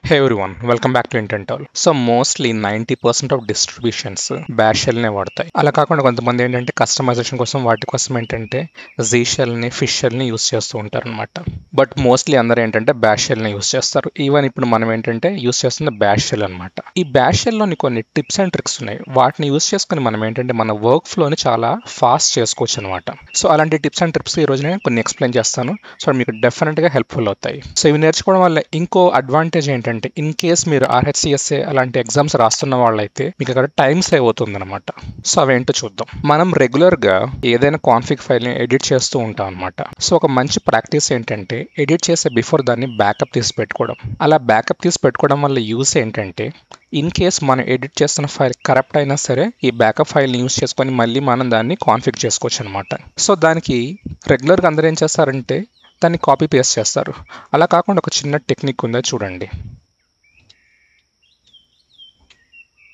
Hey everyone, welcome back to Intental. So mostly 90% of distributions bash shell నే వాడతాయి. అలా కాకుండా కొంతమంది ఏంటంటే కస్టమైజేషన్ కోసం వాటి కోసం ఏంటంటే Z shell ని ఫిష్ షెల్ ని యూస్ చేస్తూ ఉంటారు అనమాట. బట్ మోస్ట్లీ అందరూ ఏంటంటే బ్యాష్ షెల్ ని యూస్ చేస్తారు. ఈవెన్ ఇప్పుడు మనం ఏంటంటే యూస్ చేస్తున్న బ్యాష్ షెల్ అనమాట. ఈ బ్యాష్ షెల్ లోని కొన్ని టిప్స్ అండ్ ట్రిక్స్ ఉన్నాయి. వాటిని యూస్ చేసుకుని మనం ఏంటంటే మన వర్క్ ఫ్లోని చాలా ఫాస్ట్ చేసుకోవచ్చు అనమాట. సో అలాంటి టిప్స్ అండ్ ట్రిప్స్ ఈ రోజు నేను కొన్ని ఎక్స్ప్లెయిన్ చేస్తాను. సో మీకు డెఫినెట్ గా హెల్ప్ఫుల్ అవుతాయి. సో ఇవి నేర్చుకోవడం వల్ల ఇంకో అడ్వాంటేజ్ ఏంటంటే ఇన్ కేస్ మీరు RHCSA అలాంటి ఎగ్జామ్స్ రాస్తున్న వాళ్ళైతే మీకు అక్కడ టైం సేవ్ అవుతుంది అనమాట. సో అవేంటో చూద్దాం. మనం రెగ్యులర్ గా ఏదైనా కాన్ఫిగ్ ఫైల్ ని ఎడిట్ చేస్తూ ఉంటాం అనమాట. సో ఒక మంచి ప్రాక్టీస్ ఏంటంటే ఎడిట్ చేసే బిఫోర్ దాన్ని బ్యాకప్ తీసి పెట్టుకోవడం. అలా బ్యాకప్ తీసి పెట్టుకోవడం వల్ల యూస్ ఏంటంటే ఇన్ కేస్ మనం ఎడిట్ చేస్తున్న ఫైల్ కరప్ట్ అయినా సరే ఈ బ్యాకప్ ఫైల్ని యూస్ చేసుకొని మళ్ళీ మనం దాన్ని కాన్ఫిగ్ చేసుకోవచ్చు అనమాట. సో దానికి రెగ్యులర్గా అందరూ ఏం చేస్తారంటే దాన్ని కాపీ పేస్ట్ చేస్తారు. అలా కాకుండా ఒక చిన్న టెక్నిక్ ఉందో చూడండి.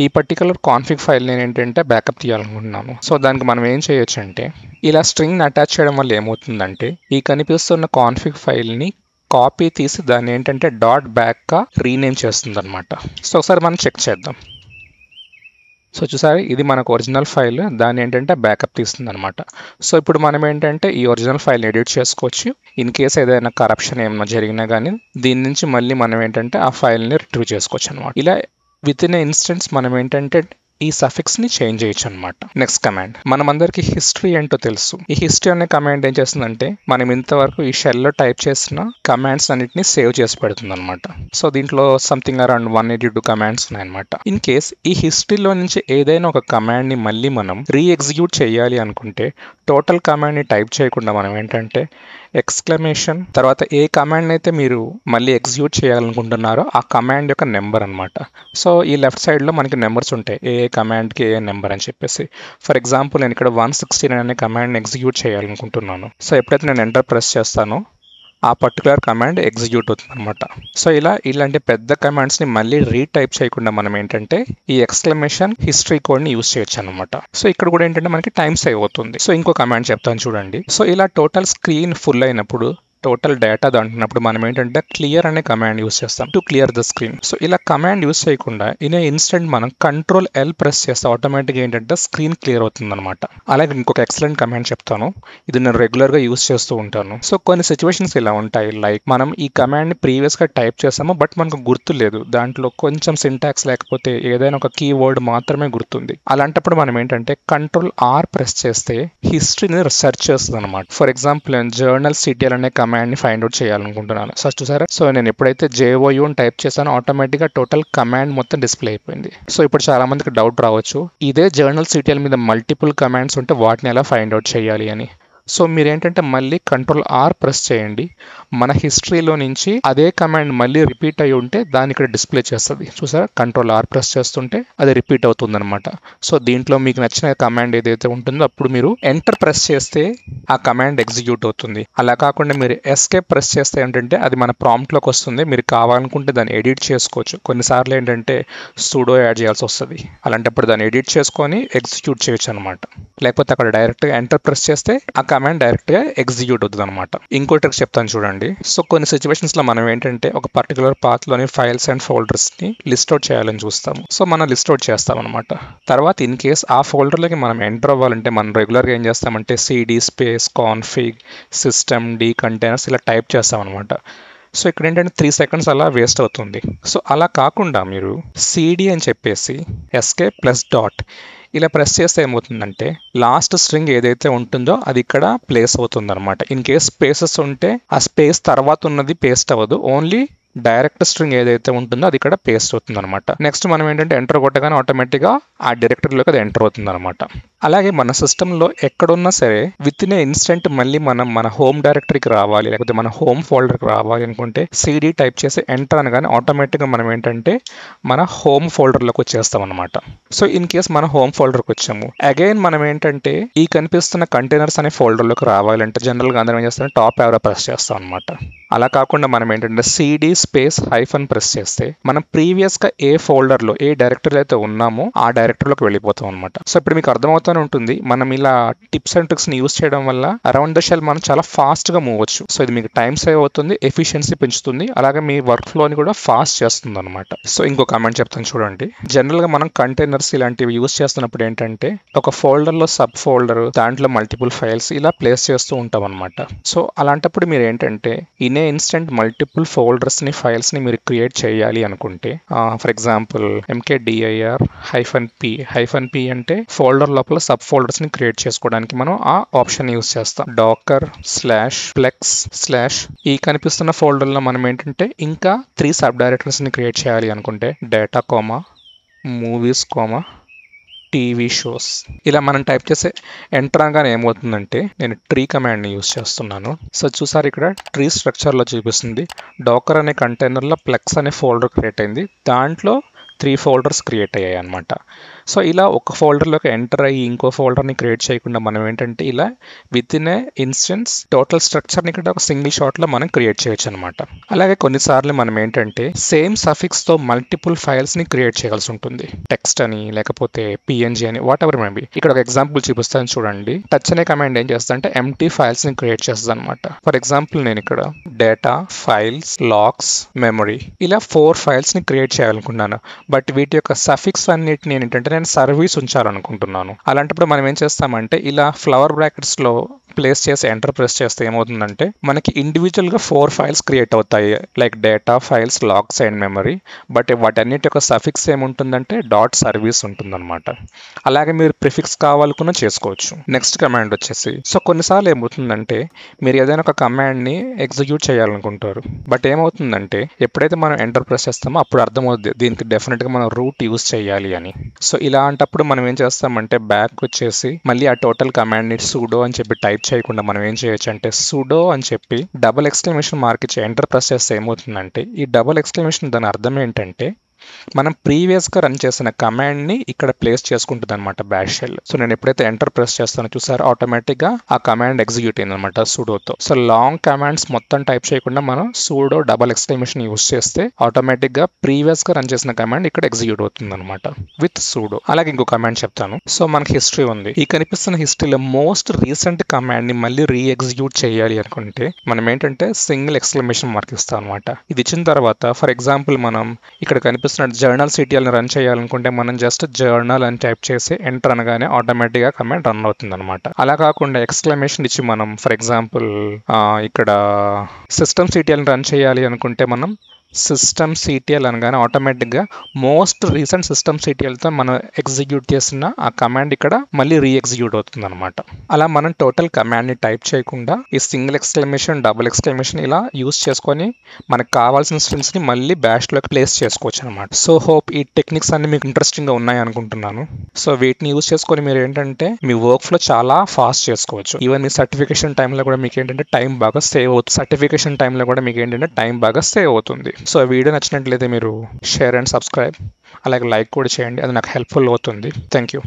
ఈ పర్టికులర్ కాన్ఫిగ్ ఫైల్ నేను ఏంటంటే బ్యాకప్ తీయాలనుకుంటున్నాను. సో దానికి మనం ఏం చేయొచ్చు అంటే ఇలా స్ట్రింగ్ని అటాచ్ చేయడం వల్ల ఏమవుతుందంటే ఈ కనిపిస్తున్న కాన్ఫిగ్ ఫైల్ని కాపీ తీసి దాన్ని ఏంటంటే డాట్ బ్యాక్గా రీనేమ్ చేస్తుంది అనమాట. సో ఒకసారి మనం చెక్ చేద్దాం. సో చూసారు, ఇది మనకు ఒరిజినల్ ఫైల్, దాన్ని ఏంటంటే బ్యాకప్ తీస్తుంది అనమాట. సో ఇప్పుడు మనం ఏంటంటే ఈ ఒరిజినల్ ఫైల్ని ఎడిట్ చేసుకోవచ్చు. ఇన్ కేస్ ఏదైనా కరప్షన్ ఏమైనా జరిగినా కానీ దీని నుంచి మళ్ళీ మనం ఏంటంటే ఆ ఫైల్ని రిట్రీవ్ చేసుకోవచ్చు అనమాట. ఇలా విత్ ఇన్ ఇన్స్టెన్స్ మనం ఏంటంటే ఈ సఫిక్స్ ని చేంజ్ చేయొచ్చు అనమాట. నెక్స్ట్ కమాండ్, మనం అందరికి హిస్టరీ ఏంటో తెలుసు. ఈ హిస్టరీ అనే కమాండ్ ఏం చేస్తుందంటే మనం ఇంతవరకు ఈ షెల్ లో టైప్ చేసిన కమాండ్స్ అన్నిటిని సేవ్ చేసి పెడుతుంది అనమాట. సో దీంట్లో సంథింగ్ అరౌండ్ 182 కమాండ్స్ ఉన్నాయన్నమాట. ఇన్ కేస్ ఈ హిస్టరీలో నుంచి ఏదైనా ఒక కమాండ్ ని మళ్ళీ మనం రీ ఎగ్జిక్యూట్ చేయాలి అనుకుంటే టోటల్ కమాండ్ ని టైప్ చేయకుండా మనం ఏంటంటే ఎక్స్క్లమేషన్ తర్వాత ఏ కమాండ్ అయితే మీరు మళ్ళీ ఎగ్జిక్యూట్ చేయాలనుకుంటున్నారో ఆ కమాండ్ యొక్క నెంబర్ అనమాట. సో ఈ లెఫ్ట్ సైడ్ లో మనకి నెంబర్స్ ఉంటాయి, ఏ కమాండ్కి ఏ నెంబర్ అని చెప్పేసి. ఫర్ ఎగ్జాంపుల్ నేను ఇక్కడ 169 అనే కమాండ్ని ఎగ్జిక్యూట్ చేయాలనుకుంటున్నాను. సో ఎప్పుడైతే నేను ఎంటర్ ప్రెస్ చేస్తానో ఆ పర్టికులర్ కమాండ్ ఎగ్జిక్యూట్ అవుతుంది అనమాట. సో ఇలాంటి పెద్ద కమాండ్స్ని మళ్ళీ రీటైప్ చేయకుండా మనం ఏంటంటే ఈ ఎక్స్క్లమేషన్ హిస్టరీ కోడ్ని యూస్ చేయొచ్చు అనమాట. సో ఇక్కడ కూడా ఏంటంటే మనకి టైం సేవ్ అవుతుంది. సో ఇంకో కమాండ్ చెప్తాను చూడండి. సో ఇలా టోటల్ స్క్రీన్ ఫుల్ అయినప్పుడు టోటల్ డేటా అంటున్నప్పుడు మనం ఏంటంటే క్లియర్ అనే కమాండ్ యూస్ చేస్తాం to clear the screen. So ఇలా కమాండ్ యూస్ చేయకుండా ఇన్ ఇన్స్టెంట్ మనం Ctrl+L ప్రెస్ చేస్తే ఆటోమేటిక్గా ఏంటంటే స్క్రీన్ క్లియర్ అవుతుంది అనమాట. అలాగే ఇంకొక ఎక్సలెంట్ కమాండ్ చెప్తాను, ఇది నేను రెగ్యులర్గా యూస్ చేస్తూ ఉంటాను. సో కొన్ని సిచ్యువేషన్స్ ఇలా ఉంటాయి, లైక్ మనం ఈ కమాండ్ని ప్రీవియస్గా టైప్ చేసాము బట్ మనకు గుర్తు లేదు, దాంట్లో కొంచెం సింటాక్స్ లేకపోతే ఏదైనా ఒక కీవర్డ్ మాత్రమే గుర్తుంది. అలాంటప్పుడు మనం ఏంటంటే Ctrl+R ప్రెస్ చేస్తే హిస్టరీని సెర్చ్ చేస్తుంది అనమాట. ఫర్ ఎగ్జాంపుల్ నేను journalctl అనే కమాండ్ ని ఫైండ్ అవుట్ చేయాలనుకుంటున్నాను. సో చూసారా, సో నేను ఎప్పుడైతే JOU అని టైప్ చేశానో ఆటోమేటిక్ గా టోటల్ కమాండ్ మొత్తం డిస్ప్లే అయిపోయింది. సో ఇప్పుడు చాలా మందికి డౌట్ రావచ్చు, ఇదే journalctl మీద మల్టిపుల్ కమాండ్స్ ఉంటే వాటిని ఎలా ఫైండ్ అవుట్ చేయాలి అని. సో మీరు ఏంటంటే మళ్ళీ Ctrl+R ప్రెస్ చేయండి, మన హిస్టరీలో నుంచి అదే కమాండ్ మళ్ళీ రిపీట్ అయి ఉంటే దాన్ని ఇక్కడ డిస్ప్లే చేస్తుంది. చూసారా, Ctrl+R ప్రెస్ చేస్తుంటే అది రిపీట్ అవుతుంది అనమాట. సో దీంట్లో మీకు నచ్చిన కమాండ్ ఏదైతే ఉంటుందో అప్పుడు మీరు ఎంటర్ ప్రెస్ చేస్తే ఆ కమాండ్ ఎగ్జిక్యూట్ అవుతుంది. అలా కాకుండా మీరు ఎస్కేప్ ప్రెస్ చేస్తే ఏంటంటే అది మన ప్రాంప్ట్లోకి వస్తుంది. మీరు కావాలనుకుంటే దాన్ని ఎడిట్ చేసుకోవచ్చు. కొన్నిసార్లు ఏంటంటే సుడో యాడ్ చేయాల్సి వస్తుంది, అలాంటప్పుడు దాన్ని ఎడిట్ చేసుకొని ఎగ్జిక్యూట్ చేయొచ్చు అనమాట. లేకపోతే అక్కడ డైరెక్ట్గా ఎంటర్ ప్రెస్ చేస్తే ఆ కమాండ్ డైరెక్ట్గా ఎగ్జిక్యూట్ అవుతుంది అనమాట. ఇంకో ట్రిక్ చెప్తాను చూడండి. సో కొన్ని సిచ్యువేషన్స్లో మనం ఏంటంటే ఒక పర్టికులర్ పాత్లోని ఫైల్స్ అండ్ ఫోల్డర్స్ని లిస్ట్ అవుట్ చేయాలని చూస్తాము. సో మనం లిస్ట్ అవుట్ చేస్తాం అనమాట. తర్వాత ఇన్ కేస్ ఆ ఫోల్డర్లోకి మనం ఎంటర్ అవ్వాలంటే మనం రెగ్యులర్గా ఏం చేస్తామంటే CD space config system D containers ఇలా టైప్ చేస్తాం అనమాట. సో ఇక్కడ ఏంటంటే 3 seconds అలా వేస్ట్ అవుతుంది. సో అలా కాకుండా మీరు CD అని చెప్పేసి escape+dot ఇలా ప్రెస్ చేస్తే ఏమవుతుందంటే లాస్ట్ స్ట్రింగ్ ఏదైతే ఉంటుందో అది ఇక్కడ ప్లేస్ అవుతుంది అనమాట. ఇన్ కేస్ స్పేసెస్ ఉంటే ఆ స్పేస్ తర్వాత ఉన్నది పేస్ట్ అవ్వదు, ఓన్లీ డైరెక్ట్ స్ట్రింగ్ ఏదైతే ఉంటుందో అది ఇక్కడ పేస్ట్ అవుతుంది అనమాట. నెక్స్ట్ మనం ఏంటంటే ఎంటర్ కొట్టగానే ఆటోమేటిక్గా ఆ డైరెక్టరీలోకి అది ఎంటర్ అవుతుంది అనమాట. అలాగే మన సిస్టంలో ఎక్కడున్నా సరే విత్ ఇన్ ఇన్స్టెంట్ మళ్ళీ మనం మన హోమ్ డైరెక్టరీకి రావాలి లేకపోతే మన హోమ్ ఫోల్డర్కి రావాలి అనుకుంటే CD టైప్ చేసి ఎంటర్ అనగానే ఆటోమేటిక్గా మనం ఏంటంటే మన హోమ్ ఫోల్డర్లోకి వచ్చేస్తాం అనమాట. సో ఇన్ కేస్ మన హోమ్ ఫోల్డర్కి వచ్చాము, అగైన్ మనం ఏంటంటే ఈ కనిపిస్తున్న కంటైనర్స్ అనే ఫోల్డర్లోకి రావాలంటే జనరల్గా అందరం ఏం చేస్తాం, టాప్ యారో ప్రెస్ చేస్తాం అనమాట. అలా కాకుండా మనం ఏంటంటే CD స్పేస్ హైఫన్ ప్రెస్ చేస్తే మనం ప్రీవియస్గా ఏ ఫోల్డర్లో ఏ డైరెక్టరీలో అయితే ఉన్నామో ఆ డైరెక్టరీలోకి వెళ్ళిపోతాం అనమాట. సో ఇప్పుడు మీకు అర్థమవుతుంది ఎందుకని ఉంటుంది, మనం ఇలా టిప్స్ అండ్ ట్రిక్స్ని యూస్ చేయడం వల్ల అరౌండ్ ద షెల్ మనం చాలా ఫాస్ట్గా మూవ్ అవ్వచ్చు. సో ఇది మీకు టైం సేవ్ అవుతుంది, ఎఫిషియన్సీ పెంచుతుంది, అలాగే మీ వర్క్ ఫ్లోని కూడా ఫాస్ట్ చేస్తుంది అనమాట. సో ఇంకో కామెంట్ చెప్తాను చూడండి. జనరల్గా మనం కంటైనర్స్ ఇలాంటివి యూస్ చేస్తున్నప్పుడు ఏంటంటే ఒక ఫోల్డర్లో సబ్ ఫోల్డర్, దాంట్లో మల్టిపుల్ ఫైల్స్ ఇలా ప్లేస్ చేస్తూ ఉంటాం అనమాట. సో అలాంటప్పుడు మీరు ఏంటంటే ఇన్ ఏ ఇన్స్టెంట్ మల్టిపుల్ ఫోల్డర్స్ని, ఫైల్స్ని మీరు క్రియేట్ చేయాలి అనుకుంటే ఫర్ ఎగ్జాంపుల్ mkdir-p అంటే ఫోల్డర్ లోపల సబ్ ఫోల్డర్స్ ని క్రియేట్ చేసుకోవడానికి మనం ఆ ఆప్షన్ యూస్ చేస్తాం. docker/plex/ ఈ కనిపిస్తున్న ఫోల్డర్ లో మనం ఏంటంటే ఇంకా 3 సబ్ డైరెక్టరీస్ ని క్రియేట్ చేయాలి అనుకుంటే డేటా, మూవీస్, టీవీ షోస్ ఇలా మనం టైప్ చేసే ఎంటర్ అనగానే ఏమవుతుందంటే నేను ట్రీ కమాండ్ని యూస్ చేస్తున్నాను. సో చూసారు ఇక్కడ ట్రీ స్ట్రక్చర్లో చూపిస్తుంది డాకర్ అనే కంటైనర్లో ప్లెక్స్ అనే ఫోల్డర్ క్రియేట్ అయింది, దాంట్లో 3 ఫోల్డర్స్ క్రియేట్ అయ్యాయి అనమాట. సో ఇలా ఒక ఫోల్డర్లోకి ఎంటర్ అయ్యి ఇంకో ఫోల్డర్ని క్రియేట్ చేయకుండా మనం ఏంటంటే ఇలా within a instance total స్ట్రక్చర్ని ఇక్కడ ఒక సింగిల్ షాట్లో మనం క్రియేట్ చేయొచ్చు అనమాట. అలాగే కొన్నిసార్లు మనం ఏంటంటే సేమ్ సఫిక్స్తో మల్టిపుల్ ఫైల్స్ని క్రియేట్ చేయాల్సి ఉంటుంది. టెక్స్ట్ అని లేకపోతే పిఎన్జీ అని వాట్ ఎవర్ మేబీ. ఇక్కడ ఒక ఎగ్జాంపుల్ చూపిస్తాను చూడండి. టచ్ అనే కమాండ్ ఏం చేస్తా అంటే ఎంప్టీ ఫైల్స్ని క్రియేట్ చేస్తుంది అనమాట. ఫర్ ఎగ్జాంపుల్ నేను ఇక్కడ డేటా, ఫైల్స్, లాగ్స్, మెమరీ ఇలా 4 ఫైల్స్ని క్రియేట్ చేయాలనుకున్నాను. బట్ వీటి యొక్క సఫిక్స్ అన్నిటిని ఏంటంటే నేను సర్వీస్ ఉంచాలనుకుంటున్నాను. అలాంటప్పుడు మనం ఏం చేస్తామంటే ఇలా ఫ్లవర్ బ్రాకెట్స్లో ప్లేస్ చేసి ఎంటర్ ప్రెస్ చేస్తే ఏమవుతుందంటే మనకి ఇండివిజువల్గా 4 ఫైల్స్ క్రియేట్ అవుతాయి, like data, files, logs and memory. But వాటన్నిటి యొక్క సఫిక్స్ ఏముంటుందంటే డాట్ సర్వీస్ ఉంటుందన్నమాట. అలాగే మీరు ప్రిఫిక్స్ కావాలనుకున్నా చేసుకోవచ్చు. నెక్స్ట్ కమాండ్ వచ్చేసి సో కొన్నిసార్లు ఏమవుతుందంటే మీరు ఏదైనా ఒక కమాండ్ని ఎగ్జిక్యూట్ చేయాలనుకుంటారు, బట్ ఏమవుతుందంటే ఎప్పుడైతే మనం ఎంటర్ ప్రెస్ చేస్తామో అప్పుడు అర్థమవుతుంది దీనికి డెఫినెట్గా మనం రూట్ యూస్ చేయాలి అని. సో ఇలాంటప్పుడు మనం ఏం చేస్తామంటే బ్యాక్ వచ్చేసి మళ్ళీ ఆ టోటల్ కమాండ్ని sudo అని చెప్పి టైప్ చేయకుండా మనం ఏం చేయొచ్చు అంటే sudo అని చెప్పి $! ఇచ్చి ఎంటర్ ప్రెస్ చేస్తే ఏమవుతుందంటే ఈ $! దాని అర్థం ఏంటంటే మనం ప్రీవియస్గా రన్ చేసిన కమాండ్ని ఇక్కడ ప్లేస్ చేసుకుంటుంది అనమాట బ్యాష్ షెల్. సో నేను ఎప్పుడైతే ఎంటర్ ప్రెస్ చేస్తానో చూసారు ఆటోమేటిక్గా ఆ కమాండ్ ఎగ్జిక్యూట్ అయింది అనమాట sudoతో. సో లాంగ్ కమాండ్స్ మొత్తం టైప్ చేయకుండా మనం sudo $! యూస్ చేస్తే ఆటోమేటిక్గా ప్రీవియస్గా రన్ చేసిన కమాండ్ ఇక్కడ ఎగ్జిక్యూట్ అవుతుంది అనమాట విత్ sudo. అలాగే ఇంకో కమాండ్ చెప్తాను. సో మనకి హిస్టరీ ఉంది. ఈ కనిపిస్తున్న హిస్టరీలో మోస్ట్ రీసెంట్ కమాండ్ని మళ్ళీ ఎగ్జిక్యూట్ చేయాలి అనుకుంటే మనం ఏంటంటే సింగిల్ ఎక్స్క్లమేషన్ మార్క్ ఇస్తాం అనమాట. ఇది ఇచ్చిన తర్వాత ఫర్ ఎగ్జాంపుల్ మనం ఇక్కడ కనిపిస్తున్న జర్నల్ సిటిఎల్ని రన్ చేయాలనుకుంటే మనం జస్ట్ జర్నల్ అని టైప్ చేసి ఎంటర్ అనగానే ఆటోమేటిక్గా కమాండ్ రన్ అవుతుంది అనమాట. అలా కాకుండా ఎక్స్క్లమేషన్ ఇచ్చి మనం ఫర్ ఎగ్జాంపుల్ ఇక్కడ సిస్టమ్ సిటిఎల్ని రన్ చేయాలి అనుకుంటే మనం సిస్టమ్ సిటిఎల్ అనగానే ఆటోమేటిక్గా మోస్ట్ రీసెంట్ సిస్టమ్ సిటిఎల్తో మనం ఎగ్జిక్యూట్ చేసిన ఆ కమాండ్ ఇక్కడ మళ్ళీ ఎగ్జిక్యూట్ అవుతుంది అనమాట. అలా మనం టోటల్ కమాండ్ని టైప్ చేయకుండా ఈ సింగిల్ ఎక్స్క్లమేషన్, $! ఇలా యూస్ చేసుకొని మనకు కావాల్సిన స్ట్రింగ్స్ని మళ్ళీ బ్యాష్లోకి ప్లేస్ చేసుకోవచ్చు అనమాట. సో హోప్ ఈ టెక్నిక్స్ అన్ని మీకు ఇంట్రెస్టింగ్గా ఉన్నాయి అనుకుంటున్నాను. సో వీటిని యూస్ చేసుకొని మీరు ఏంటంటే మీ వర్క్ ఫ్లో చాలా ఫాస్ట్ చేసుకోవచ్చు. ఈవెన్ మీ సర్టిఫికేషన్ టైంలో కూడా మీకు ఏంటంటే టైం బాగా సేవ్ అవుతుంది. సో వీడియో నచ్చినట్లయితే మీరు షేర్ అండ్ సబ్స్క్రైబ్ అలాగే లైక్ కూడా చేయండి, అది నాకు హెల్ప్ఫుల్ అవుతుంది. Thank you.